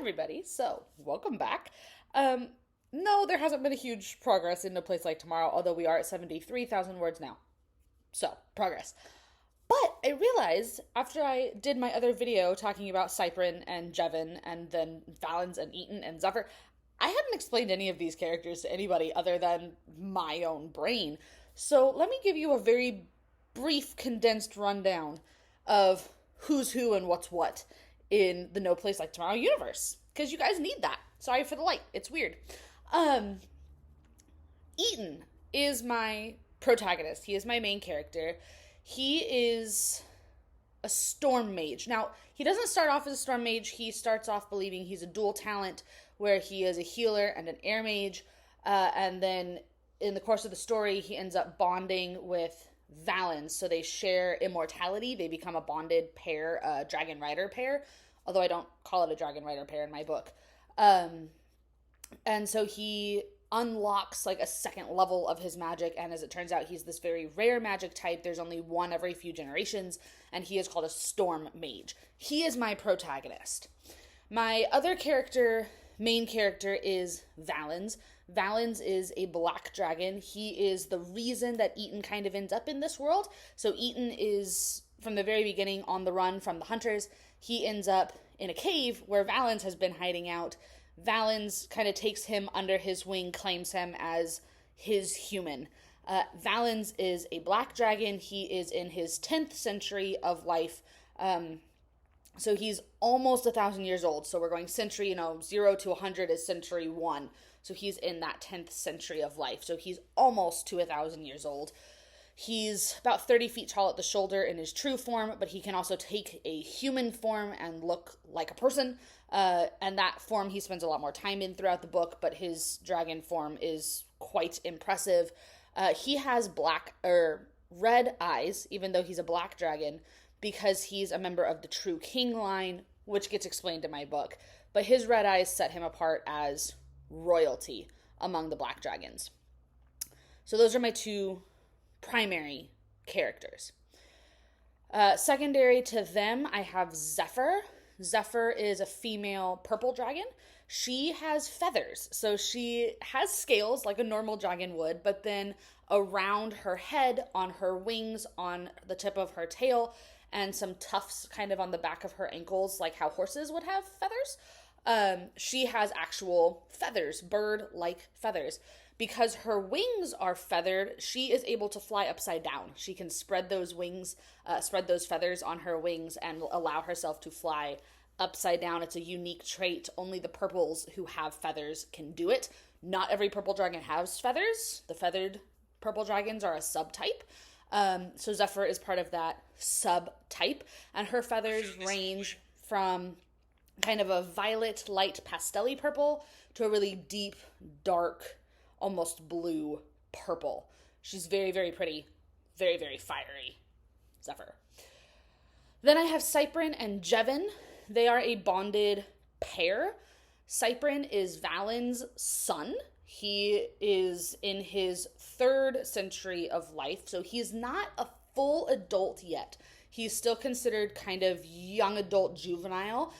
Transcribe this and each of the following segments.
everybody. So, welcome back. Um, no, there hasn't been a huge progress in No Place Like Tomorrow, although we are at 73,000 words now. So, progress. But I realized after I did my other video talking about Cyprin and Jevin and then Valens and Eaton and Zephyr, I hadn't explained any of these characters to anybody other than my own brain. So, let me give you a very brief, condensed rundown of who's who and what's what in the No Place Like Tomorrow universe, because you guys need that. Sorry for the light, it's weird. Um, Eaton is my protagonist. He is my main character. He is a storm mage. Now, he doesn't start off as a storm mage. He starts off believing he's a dual talent, where he is a healer and an air mage. And then in the course of the story, he ends up bonding with Valens, so they share immortality. They become a bonded pair, a dragon rider pair, although I don't call it a dragon rider pair in my book. And so he unlocks like a second level of his magic, and as it turns out, he's this very rare magic type. There's only one every few generations, and he is called a storm mage. He is my protagonist. My other character, main character, is Valens. Valens is a black dragon. He is the reason that Eaton kind of ends up in this world. So Eaton is, from the very beginning, on the run from the hunters. He ends up in a cave where Valens has been hiding out. Valens kind of takes him under his wing, claims him as his human. Valens is a black dragon. He is in his 10th century of life. So he's almost 1,000 years old. So we're going century, 0 to 100 is century 1. So he's in that 10th century of life. So he's almost to 1,000 years old. He's about 30 feet tall at the shoulder in his true form, but he can also take a human form and look like a person. And that form he spends a lot more time in throughout the book, but his dragon form is quite impressive. He has red eyes, even though he's a black dragon, because he's a member of the True King line, which gets explained in my book. But his red eyes set him apart as royalty among the black dragons. So those are my two primary characters. Secondary to them, I have Zephyr. Zephyr is a female purple dragon. She has feathers, so she has scales like a normal dragon would, but then around her head, on her wings, on the tip of her tail, and some tufts kind of on the back of her ankles, like how horses would have feathers. She has actual feathers, bird-like feathers. Because her wings are feathered, she is able to fly upside down. She can spread those wings, spread those feathers on her wings and allow herself to fly upside down. It's a unique trait. Only the purples who have feathers can do it. Not every purple dragon has feathers. The feathered purple dragons are a subtype. So Zephyr is part of that subtype, and her feathers range from kind of a violet, light, pastel-y purple to a really deep, dark, almost blue purple. She's very, very pretty, very, very fiery. Zephyr. Then I have Cyprin and Jevin. They are a bonded pair. Cyprin is Valens' son. He is in his 3rd century of life, so he's not a full adult yet. He's still considered kind of young adult juvenile.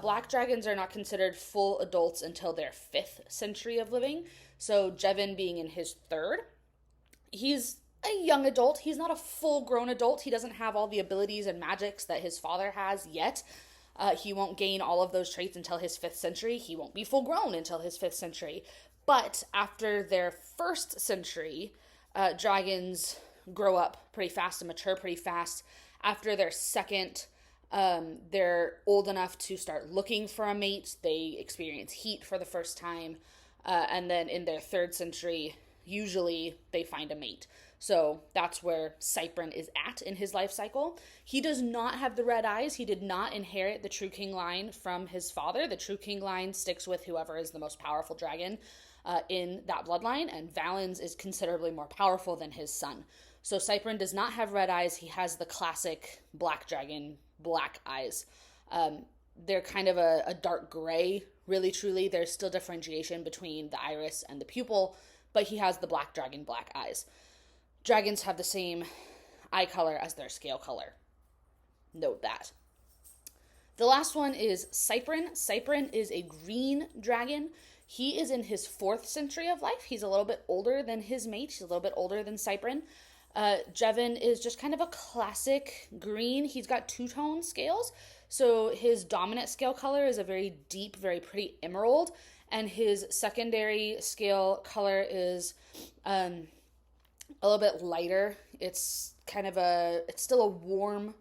Black dragons are not considered full adults until their 5th century of living. So Jevin being in his 3rd, he's a young adult. He's not a full-grown adult. He doesn't have all the abilities and magics that his father has yet. He won't gain all of those traits until his 5th century. He won't be full-grown until his 5th century. But after their 1st century, dragons grow up pretty fast and mature pretty fast. After their 2nd, they're old enough to start looking for a mate. They experience heat for the first time. And then in their 3rd century, usually they find a mate. So that's where Cyprin is at in his life cycle. He does not have the red eyes. He did not inherit the True King line from his father. The True King line sticks with whoever is the most powerful dragon in that bloodline, and Valens is considerably more powerful than his son. So Cyprin does not have red eyes. He has the classic black dragon, black eyes. They're kind of a dark gray, really truly. There's still differentiation between the iris and the pupil, but he has the black dragon, black eyes. Dragons have the same eye color as their scale color. Note that. The last one is Cyprin. Cyprin is a green dragon. He is in his 4th century of life. He's a little bit older than his mate. He's a little bit older than Cyprin. Jevin is just kind of a classic green. He's got two-tone scales. So his dominant scale color is a very deep, very pretty emerald. And his secondary scale color is a little bit lighter. It's still a warm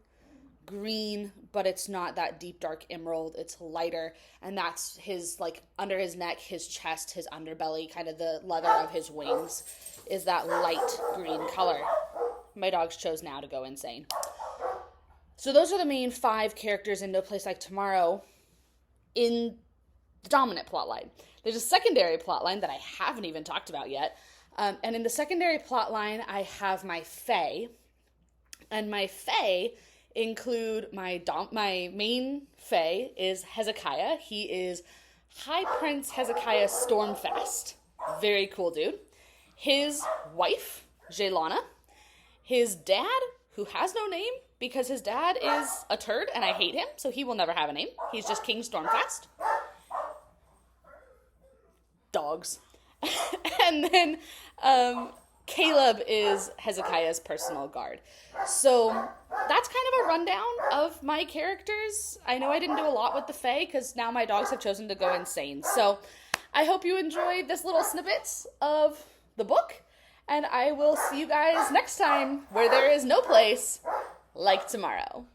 green, but it's not that deep dark emerald. It's lighter, and that's his, like, under his neck, his chest, his underbelly, kind of the leather of his wings is that light green color. My dogs chose now to go insane. So those are the main 5 characters in No Place Like Tomorrow in the dominant plotline. There's a secondary plotline that I haven't even talked about yet. And in the secondary plotline, I have my Fae. And my Fae include my main Fae is Hezekiah. He is High Prince Hezekiah Stormfast. Very cool dude. His wife, Jelana. His dad, who has no name because his dad is a turd and I hate him, so he will never have a name. He's just King Stormfast. Dogs. And then Caleb is Hezekiah's personal guard. So that's kind of a rundown of my characters. I know I didn't do a lot with the Fae because now my dogs have chosen to go insane. So I hope you enjoyed this little snippets of the book, and I will see you guys next time where there is no place like tomorrow.